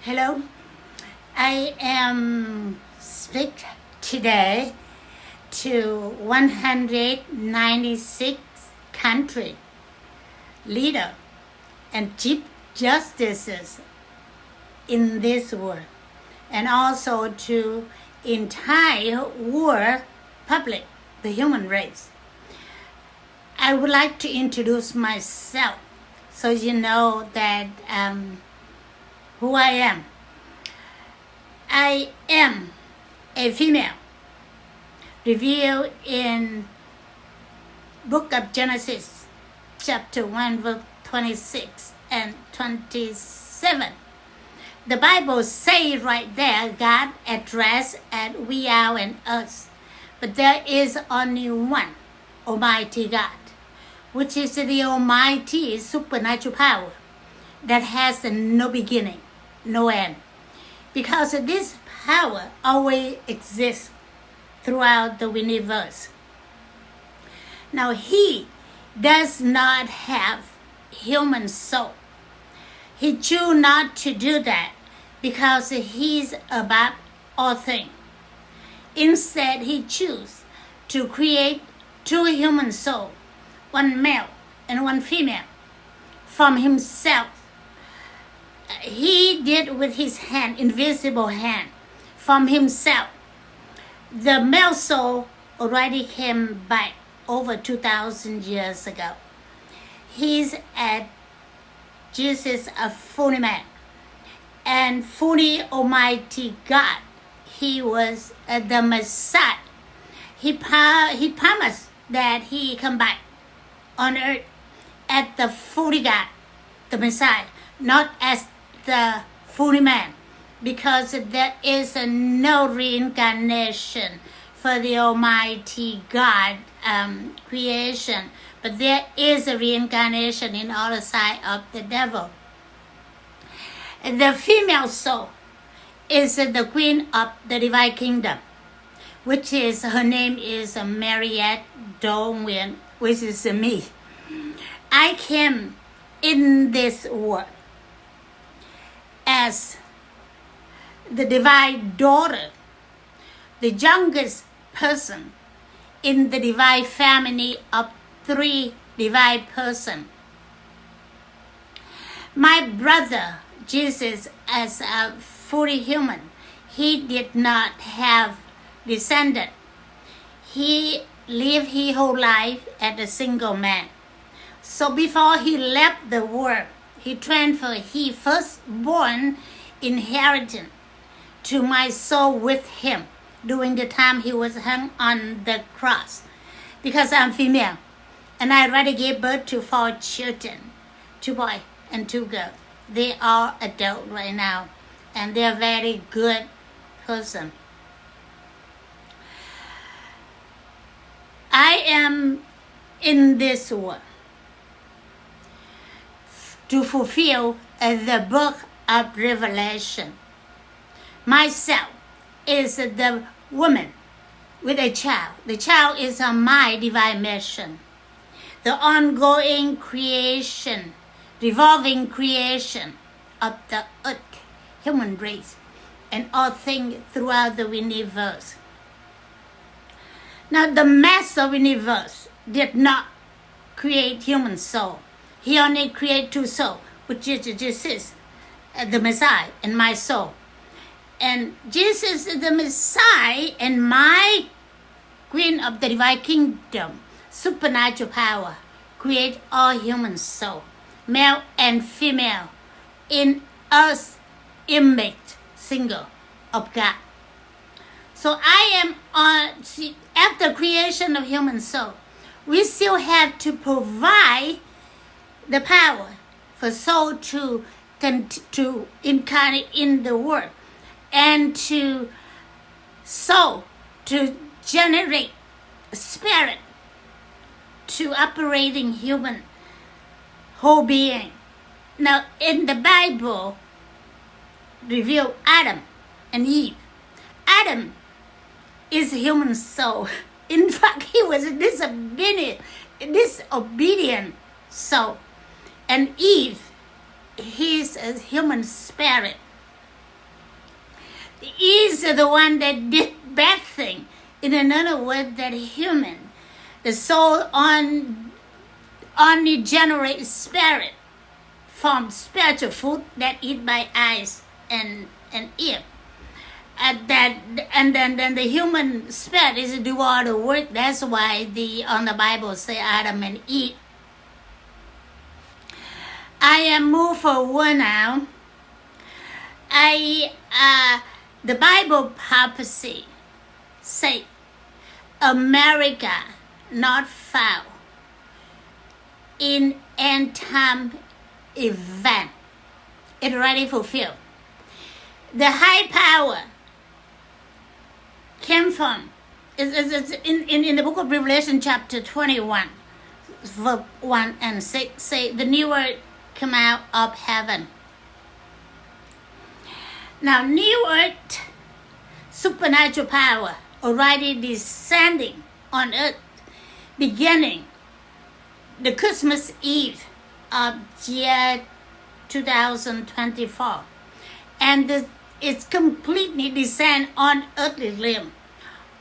Hello, I am speak today to 196 country leader and chief justices in this world, and also to entire world public, the human race. I would like to introduce myself so you know that who I am. I am a female, revealed in Book of Genesis, chapter 1, verse 26 and 27. The Bible says right there, God addressed at we are and us. But there is only one Almighty God, which is the Almighty supernatural power that has no beginning, no end. Because this power always exists throughout the universe. Now, He does not have human soul. He chose not to do that because He's above all things. Instead, He chose to create two human souls, one male and one female, from Himself. He did with His hand, invisible hand, from Himself. The male soul already came back over 2,000 years ago. He's at Jesus, a fully man and fully Almighty God. He was the Messiah. He promised that He come back on earth as the fully God, the Messiah, not as the fully man, because there is no reincarnation for the Almighty God creation, but there is a reincarnation in other side of the devil. The female soul is the queen of the divine kingdom, which is, her name is Mariette Dongwin, which is me. I came in this world as the divine daughter, the youngest person in the divine family of three divine persons. My brother, Jesus, as a fully human, he did not have descendants. He lived his whole life as a single man. So before he left the world, he transferred his firstborn inheritance to my soul with him during the time he was hung on the cross. Because I'm female, and I already gave birth to 4 children, 2 boys and 2 girls. They are adults right now, and they're very good person. I am in this world to fulfill the book of Revelation. Myself is the woman with a child. The child is my divine mission. The ongoing creation, revolving creation of the earth, human race, and all things throughout the universe. Now, the master universe did not create human soul. He only created 2 souls, which is Jesus, the Messiah, and my soul. And Jesus, the Messiah, and my Queen of the Divine Kingdom, supernatural power, create all human souls, male and female, in us image, single of God. So I am after creation of human soul, we still have to provide the power for soul to incarnate in the world, and to soul to generate spirit to operating human whole being. Now, in the Bible, reveal Adam and Eve. Adam is a human soul. In fact, he was a disobedient soul. And Eve, he's a human spirit. is the one that did bad thing. In another word, that human, the soul only generates spirit from spiritual food that eat by eyes and ear. And then the human spirit is to do all the work. That's why on the Bible say Adam and Eve. I am moved forward now. The Bible prophecy say America not found in end time event. It already fulfilled. The high power came from it's in the book of Revelation chapter 21 verse 1 and 6 say the new earth come out of heaven. Now new earth supernatural power already descending on earth beginning the Christmas Eve of year 2024 and it's completely descend on earthly realm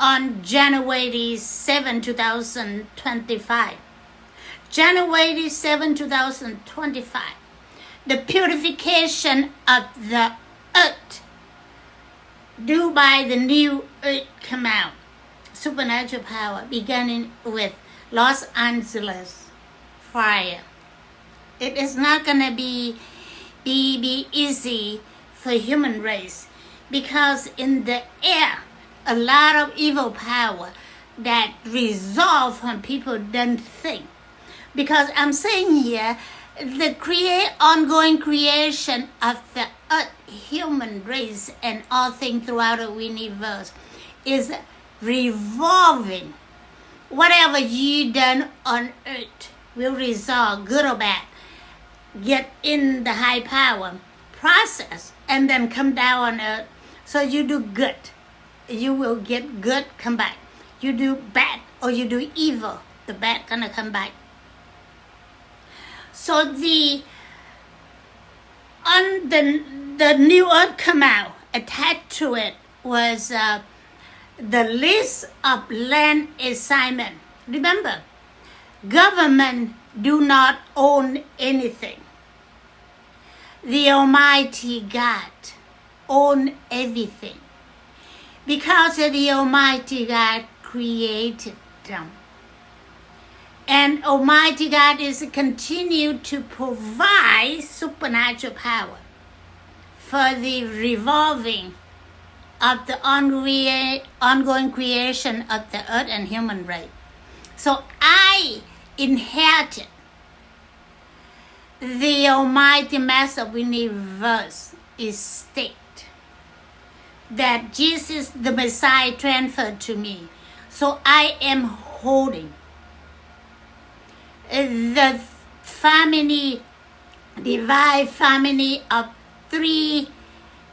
on January 7, 2025. January 7, 2025. The purification of the earth due by the new earth come out. Supernatural power beginning with Los Angeles fire. It is not going to be easy for human race because in the air a lot of evil power that resolve when people don't think. Because I'm saying here the ongoing creation of the earth, human race and all things throughout the universe is revolving. Whatever you done on earth will resolve, good or bad, get in the high power process and then come down on earth. So you do good, you will get good, come back. You do bad or you do evil, the bad gonna come back. So the new earth come out, attached to it was the list of land assignment. Remember, government do not own anything. The Almighty God own everything because the Almighty God created them. And Almighty God is continue to provide supernatural power for the revolving of the ongoing creation of the earth and human race. So I inherited the Almighty Master of the Universe estate that Jesus the Messiah transferred to me. So I am holding the family, divine family of 3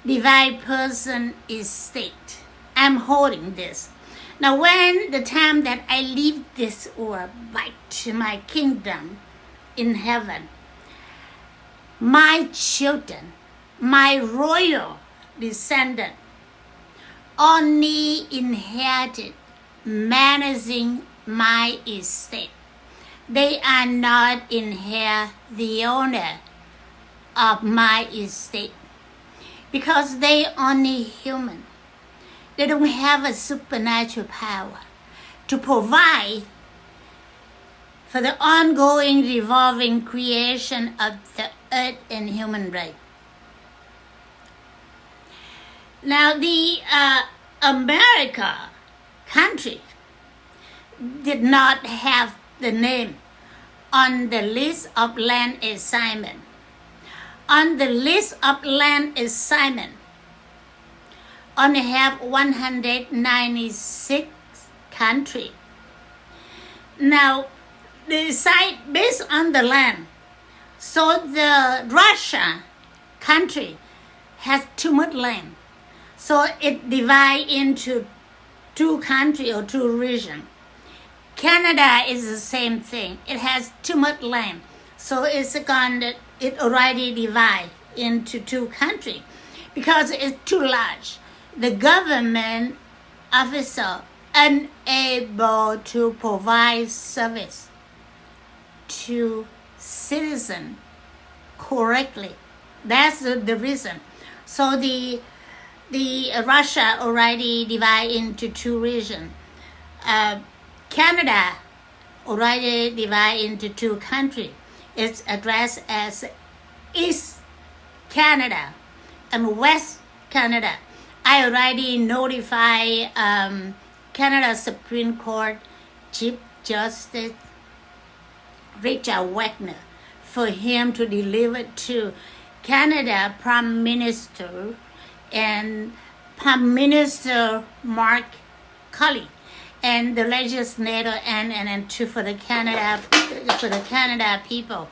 divine person estate. I'm holding this. Now when the time that I leave this world back to my kingdom in heaven, my children, my royal descendant, only inherited managing my estate. They are not inherit the owner of my estate because they only human. They don't have a supernatural power to provide for the ongoing revolving creation of the earth and human race. Now the America country did not have the name on the list of land assignment. On the list of land assignment, only have 196 countries. Now, they decide based on the land. So the Russia country has too much land. So it divide into 2 countries or 2 regions. Canada is the same thing. It has too much land. So it already divide into 2 countries because it's too large. the government officer unable to provide service to citizens correctly. That's the reason. So the Russia already divided into two regions. Canada already divided into two countries. It's addressed as East Canada and West Canada. I already notified Canada Supreme Court Chief Justice Richard Wagner for him to deliver to Canada Prime Minister and Prime Minister Mark Carney and the legislator and to for the Canada people.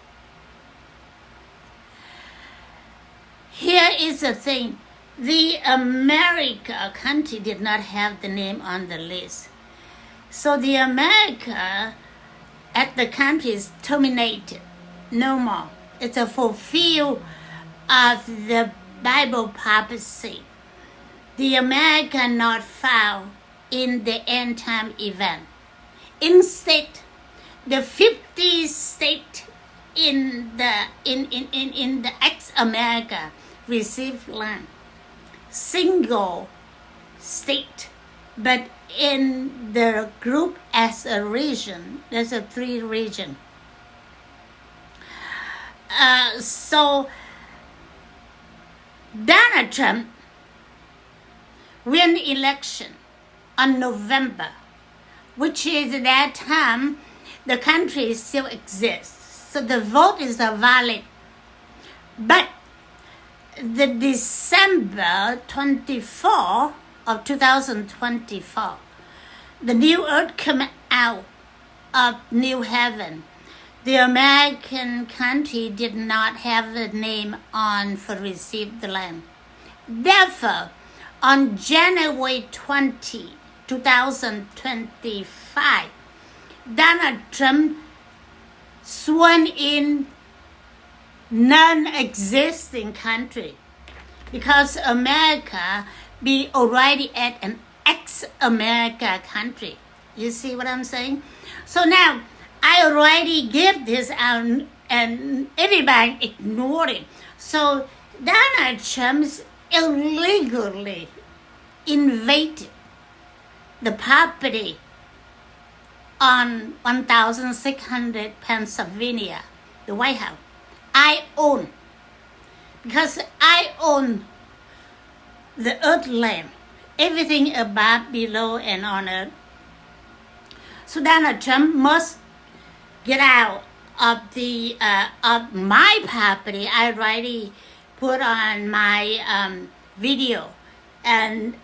Here is the thing. The America country did not have the name on the list. So the America at the country is terminated. No more. It's a fulfill of the Bible prophecy. The America not found in the end time event. Instead, the 50 states in the ex-America received land. Single state, but in the group as a region, there's a 3 region. So Donald Trump win election on November, which is that time the country still exists. So the vote is valid. But the December 24 of 2024, the new earth came out of new heaven. The American country did not have the name on for receive the land. Therefore, on January 20, 2025, Donald Trump sworn in non-existing country because America be already at an ex-America country. You see what I'm saying? So now I already give this out and everybody ignored it. So Donald Trump illegally invaded the property on 1600 Pennsylvania, the White House. I own, because I own the earth land, everything above, below, and on earth. So Donald Trump must get out of the of my property. I already put on my video and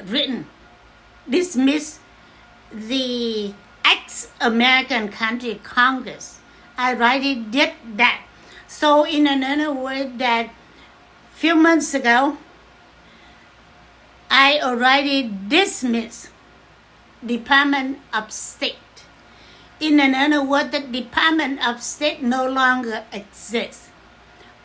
written, dismiss the ex-American country Congress. I already did that. So in another word, that few months ago, I already dismissed Department of State. In another word, the Department of State no longer exists.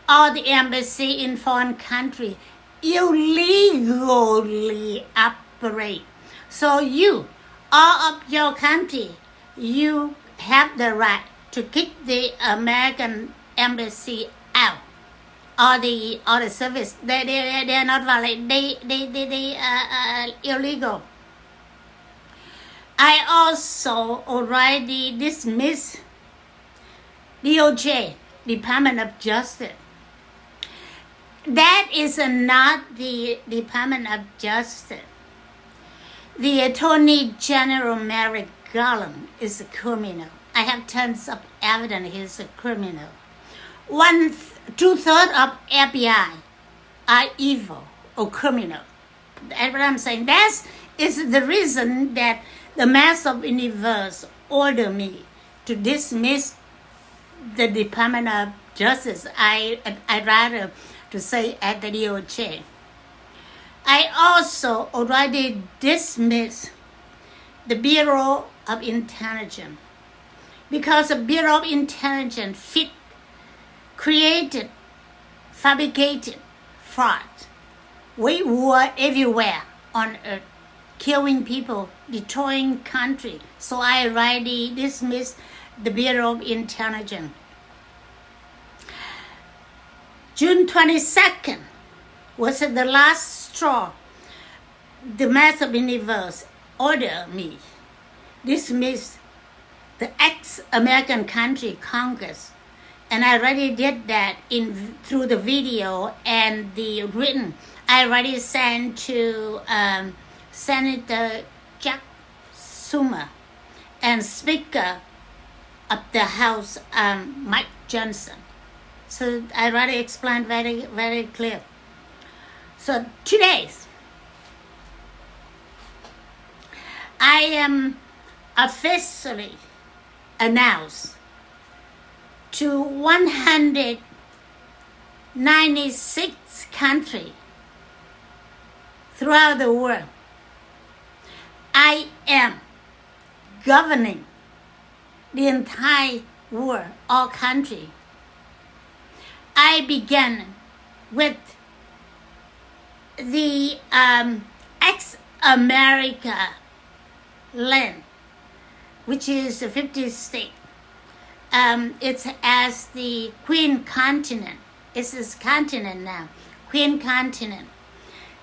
All the embassy in foreign country illegally operate. So you, all of your country, you have the right to kick the American embassy out. All the service, they are not valid. They illegal. I also already dismissed DOJ, Department of Justice. That is not the Department of Justice. The Attorney General Merrick Garland is a criminal. I have tons of evidence he's a criminal. 2/3 of FBI are evil or criminal. That's what I'm saying. That is the reason that the Master of the Universe ordered me to dismiss the Department of Justice. I'd rather to say at the DOJ. I also already dismissed the Bureau of Intelligence because the Bureau of Intelligence created, fabricated fraud. wage war everywhere on earth, killing people, destroying country. So I already dismissed the Bureau of Intelligence. June 22nd was the last straw. The Master of the Universe ordered me dismiss the ex-American country Congress, and I already did that through the video and the written. I already sent to Senator Jack Schumer and Speaker of the House Mike Johnson. So I already explained very, very clear. So today, I am officially announced to 196 countries throughout the world. I am governing the entire world, all countries. I began with the ex-America land, which is 50 states. It's as the Queen Continent. It's this continent now, Queen Continent,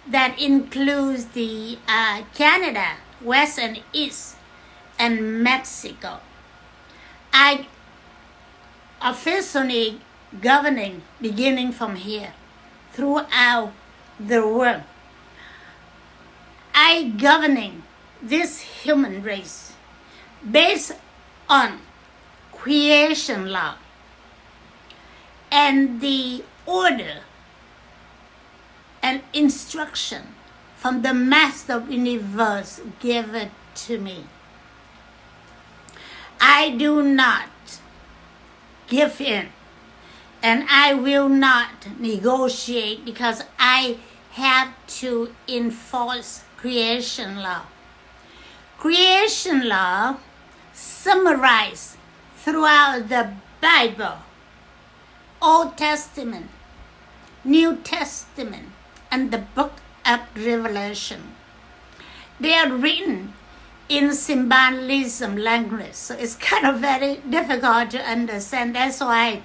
that includes the Canada, West and East, and Mexico. I officially governing beginning from here throughout the world. I governing this human race based on creation law and the order and instruction from the Master of the Universe given to me. I do not give in, and I will not negotiate because I have to enforce creation law. Creation law summarized throughout the Bible, Old Testament, New Testament, and the book of Revelation. They are written in symbolism language, so it's kind of very difficult to understand. That's why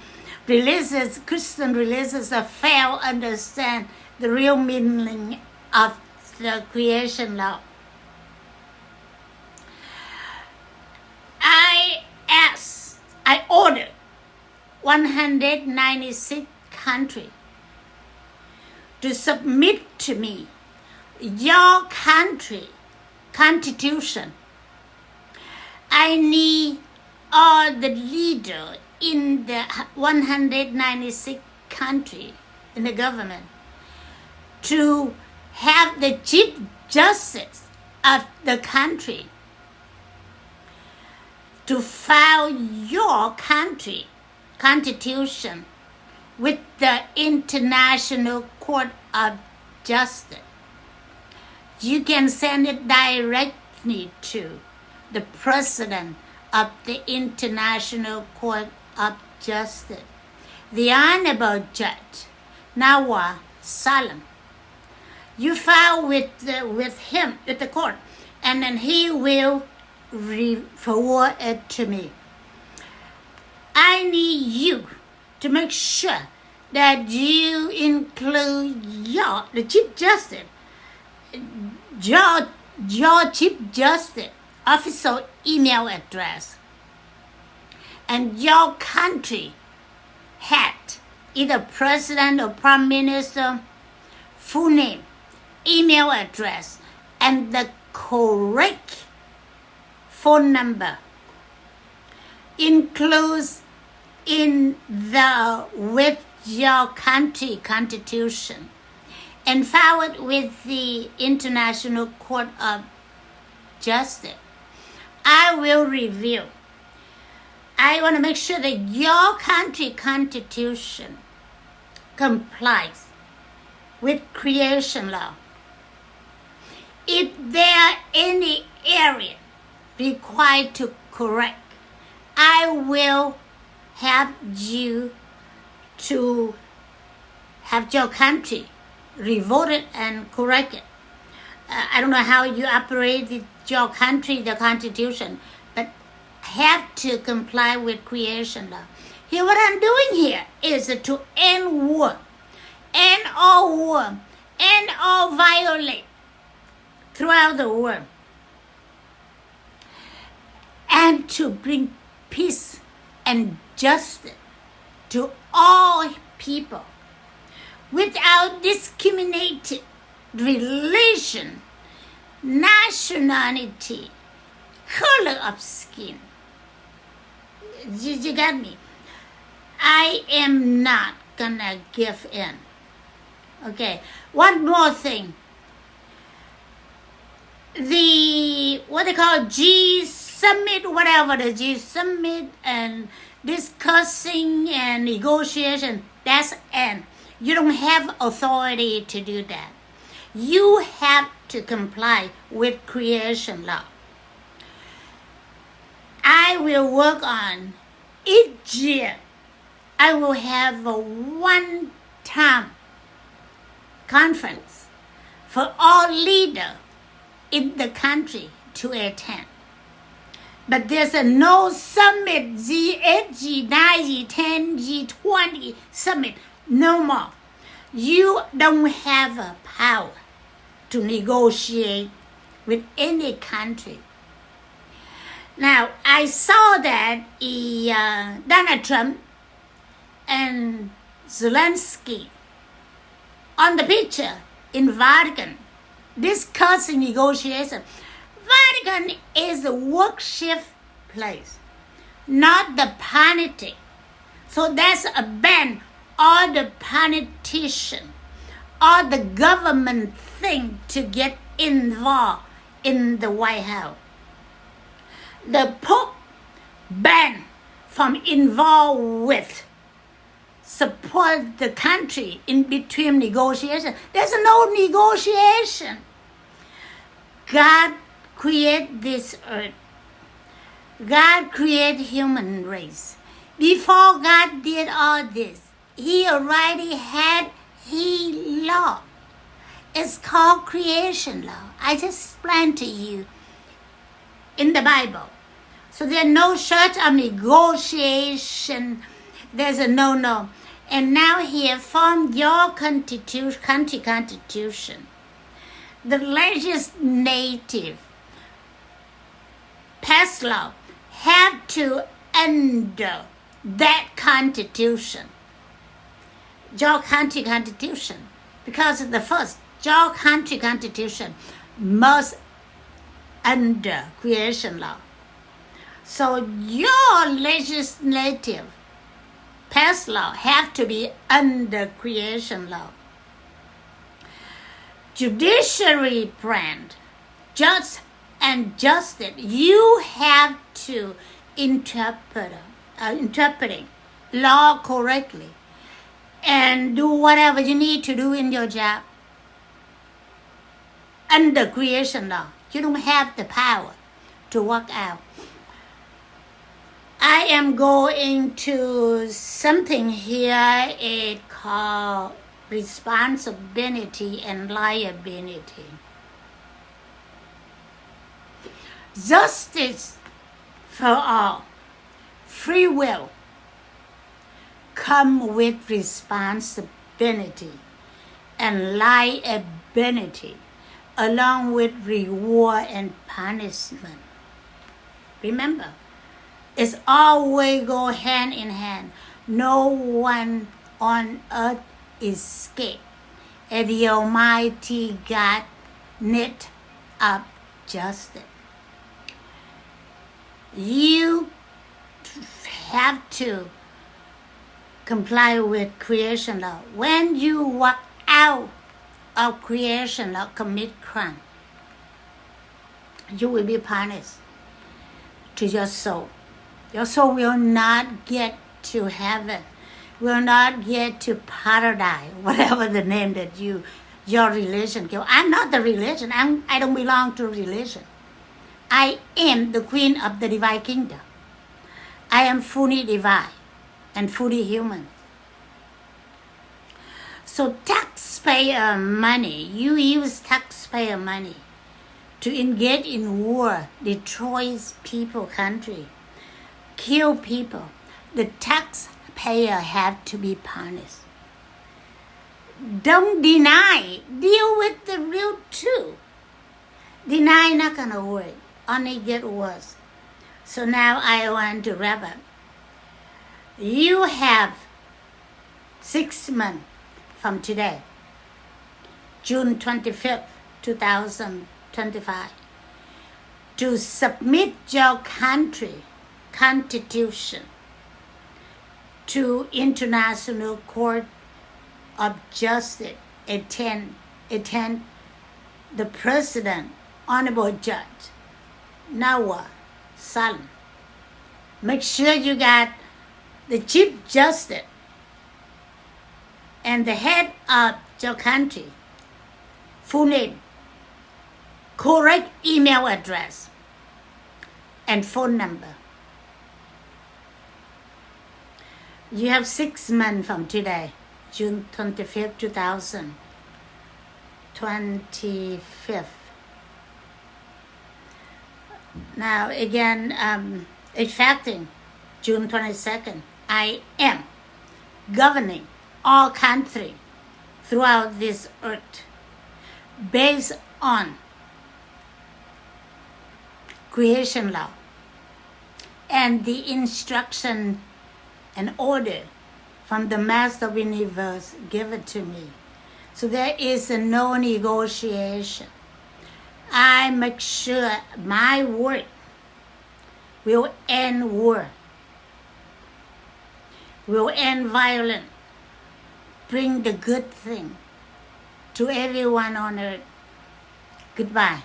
Christian religions fail to understand the real meaning of the creation law. I ordered 196 countries to submit to me your country constitution. I need all the leaders in the 196 countries in the government to have the Chief Justice of the country to file your country constitution with the International Court of Justice. You can send it directly to the President of the International Court of Justice, the Honorable Judge Nawar Salam. You file with him at the court, and then he will forward it to me. I need you to make sure that you include the Chief Justice, your Chief Justice official email address, and your country head, either President or Prime Minister, full name, email address, and the correct phone number includes with your country constitution, and file it with the International Court of Justice. I will review. I want to make sure that your country constitution complies with creation law. If there are any area required to correct, I will have you to have your country revoke it and correct it. I don't know how you operate your country, the Constitution, but have to comply with creation law. Here, what I'm doing here is to end war, end all war, end all violence throughout the world, and to bring peace and justice to all people without discriminating religion, nationality, color of skin. You got me? I am not gonna give in. Okay, one more thing. What they call G Summit, whatever the G Summit and discussing and negotiation, that's end. You don't have authority to do that. You have to comply with creation law. I will work on each year. I will have a one-time conference for all leaders in the country to attend. But there's no summit, G8, G9, G10, G20 summit, no more. You don't have a power to negotiate with any country. Now, I saw that Donald Trump and Zelensky on the picture in Vatican discussing negotiation. Vatican is a worship place, not the politics. So that's a ban all the politician, all the government thing to get involved in the White House. The Pope banned from involved with support the country in between negotiation. There's no negotiation. God created this earth. God created human race. Before God did all this, He already had His law. It's called creation law. I just explained to you in the Bible. So there's no short of negotiation. There's a no. And now here from your country constitution, the legislative pass law have to under that constitution, your country constitution, because the first, your country constitution must under creation law. So your legislative pass law have to be under creation law. Judiciary branch, judge and justice, you have to interpreting law correctly and do whatever you need to do in your job under creation law. You don't have the power to work out. I am going to something here it called responsibility and liability. Justice for all, free will, come with responsibility and liability, along with reward and punishment. Remember, it's always go hand in hand. No one on earth escape. And the Almighty God knit up justice. You have to comply with creation law. When you walk out of creation law, commit crime, you will be punished to your soul. Your soul will not get to heaven, will not get to paradise, whatever the name that your religion gives. I'm not the religion. I don't belong to religion. I am the queen of the divine kingdom. I am fully divine and fully human. So taxpayer money, you use taxpayer money to engage in war, destroy people, country, kill people. The taxpayer have to be punished. Don't deny, deal with the real truth. Deny not gonna work, only get worse. So now I want to wrap up. You have 6 months from today, June 25th, 2025, to submit your country constitution to International Court of Justice, attend the President, Honorable Judge, Nawa Salam. Make sure you got the Chief Justice and the head of your country, full name, correct email address, and phone number. You have 6 months from today, June 25th, 2025. Now again, effective June 22nd, I am governing all country throughout this earth based on creation law and the instruction and order from the Master of the Universe given to me. So there is no negotiation. I make sure my word will end war, will end violence, bring the good thing to everyone on earth. Goodbye.